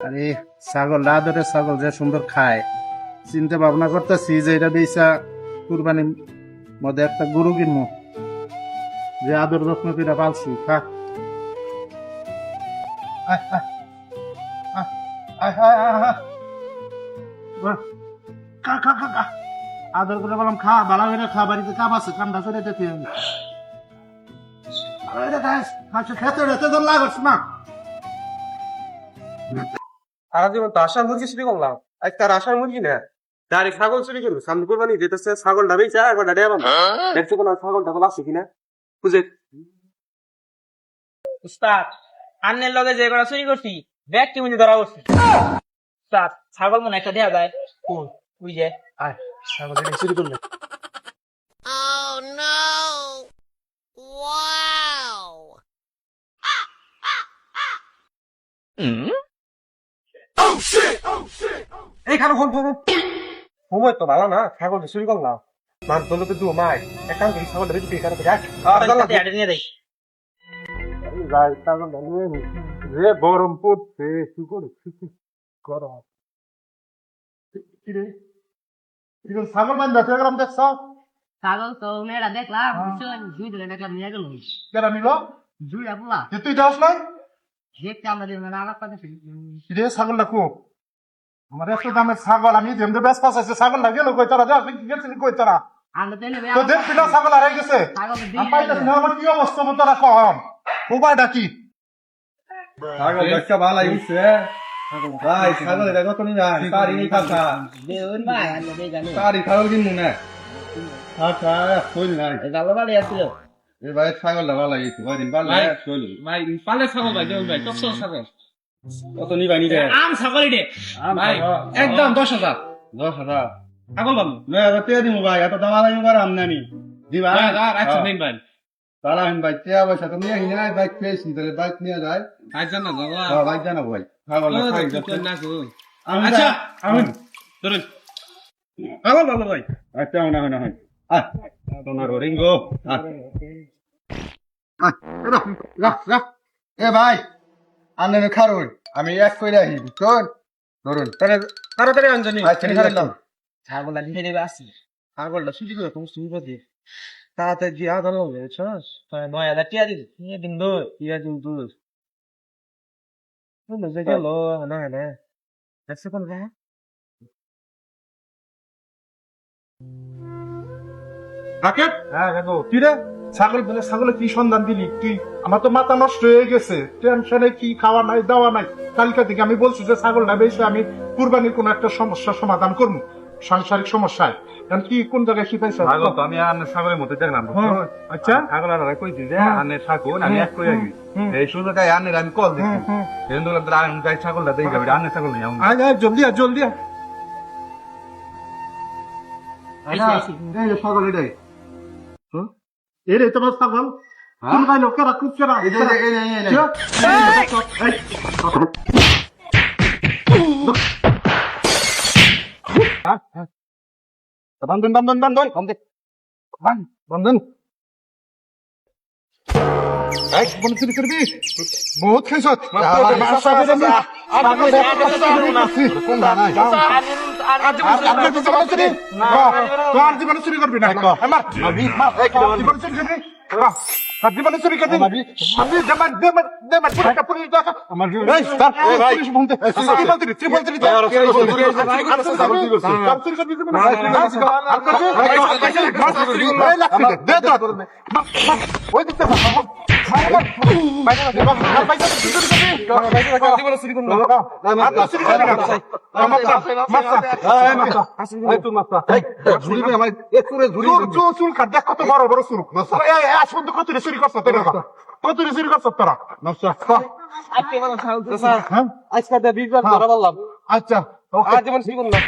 আরে ছাগল আদরের ছাগল যে সুন্দর খায়, চিন্তা ভাবনা করতেছি যে এটা বেচা কুরবানির মধ্যে একটা গরু কিনবো, যে আদর যত্ন করে পালছি। খা আয়, আয়, আয়, আয়, আয়, আয়, আয়। বাহ, খা খা খা খা, আদর করে বললাম খা, ভালো করে খা, বাড়িতে কাম আছে, কামটা করে যেতে হবে। খেতে রেতে তো লাগছ না। সারা জীবন তো আশার মুরগি চুরি করলাম, আজ তার আশার মুরগি না ডাইরেক্ট ছাগল চুরি করলো। সামনে কোরবানি যেতেছে, ছাগলটা বেচা একবার ডাডিয়া বান্ধব দেখছো কোন ছাগলটা তো আছে কিনা বুঝে। উস্তাদ আন্নের লগে যে করা চুরি করছি ব্যাগ কি মধ্যে ধরা পড়ছে। উস্তাদ ছাগল মনে একটা দেয়া যায় কোন ওই যে আয় ছাগল এটা চুরি করলো। Oh no! Wow! এই খানো ফোন ফোন সময় তো ভালো না, ছাগলটা চুরি করলাম। মান তোলো তো দুও মাই এক কাম করি, ছাগলটা বেশি এখানে থেকে নিয়ে দেয়। রে গরম পড়ছে, কি করে গরম। ছাগল বান্ধা গরম দেখছ? ছাগল তো মেয়েরা দেখলাম জুই ধরে দেখলাম নিয়ে গেল কেরা নিল? জুইরা পোলা তুই যাস নাই? দেখতে আমরা আলাপ পাচ্ছি রে ছাগলটা খুব আমার এত দামের ছাগল, আমি যেমনি ব্যস্ত আছে ছাগলটা গেল কই তারা, যা গেছিলি কই তারা? আমরা তো নেবে তো দেখবি না ছাগল হারাই গেছে। ছাগল আমি পাইতেছি না, আমার কি অবস্থা তোরা কম উপায়টা কি? ছাগল বাচ্চা ভালো হইছে ভাই, ছাগল এটা কত নি ভাই, তারি নি খাতা দেউন ভাই আমরা দেই জানি তারি ছাগল কিনবো না। আচ্ছা কইল নাই ভালো ভালো আসছিল এ ভাই, ছাগলটা ভালো হইছে কয়দিন ভালো কইল ভাই পালে ছাগল ভাই দেউন ভাই টকস ছাগল কত নি ভাই নি রে আম ছাগল রে ভাই একদম 10,000 10,000 ছাগল বাবু না এবার তে দিমু ভাই, এত দাম আলাই মুবার আমনানি দিবা ভাই আর আচ্ছা দিন ভাই তারা আমি ভাই তে পয়সা তো নিয়ে না, বাইক পেয়েছি তাহলে বাইক নিয়ে যায়। আজ জানা বাবা হ্যাঁ বাইক জানা ভাই, ছাগল খাই যাচ্ছে। আচ্ছা আমি ধরুন ছাগল বাবু ভাই আচ্ছা না না হয় আয় তোমার রিঙ্গো এ ভাই আনলে খারুন আমি এক কইরা আহি তোর ধরুন তাড়াতাড়ি আনজানি আচ্ছা নিলাম ছাগলটা নিয়ে নেবে আসি ছাগলটা চুরি করে তুমি চুরি করে দিয়ে তাড়াতাড়ি দিয়ে আদান হবে বুঝছস 9,000 টিয়া দিস নিয়ে দিন দো টিয়া দিন তুই তুমি যে গেল না না দেখছ কোন ভাই রাকেট, হ্যাঁ দেখো কি রে ছাগল বলে ছাগলে কি সন্ধান দিলি তুই? আমার তো মাথা নষ্ট হয়ে গেছে, টেনশনে কি খাওয়া নাই দাওয়া নাই। কালকা থেকে আমি বলছি যে ছাগল না বেশি আমি কুরবানির কোন একটা সমস্যার সমাধান করবো, সাংসারিক সমস্যায়। এখন কি কোন জায়গায় কি পাইছো? ছাগল তো আমি আন্নের ছাগলের মধ্যে দেখলাম। আচ্ছা ছাগল আর কইছি যে আন্নের ছাগল আমি এক কই আগে এই সুযোগে আন্নের আমি কল দিছি এরকম বললাম তো আমি গাই ছাগলটা দেই যাবে আন্নের ছাগল নিয়ে আয় আয় জলদি আয় জলদি আয়। এই ছাগল এটাই এ রে তোমার ছাগল কোন ভাই লোকেরা কুচ্ছে না বন্ধন বন্ধন বন্ধন বন্ধন চুরি করবি বহুত খেয়েছ তোর জীবনে চুরি করবি না জীবনে চুরি করবি চুল কাট দেখ কত বড় বড় চুল কত চুরি করছ তোরা, কত চুরি করছ তোরা? আজকে 20 বার ধরা বললাম। আচ্ছা আজ যেমন চুরি করলাম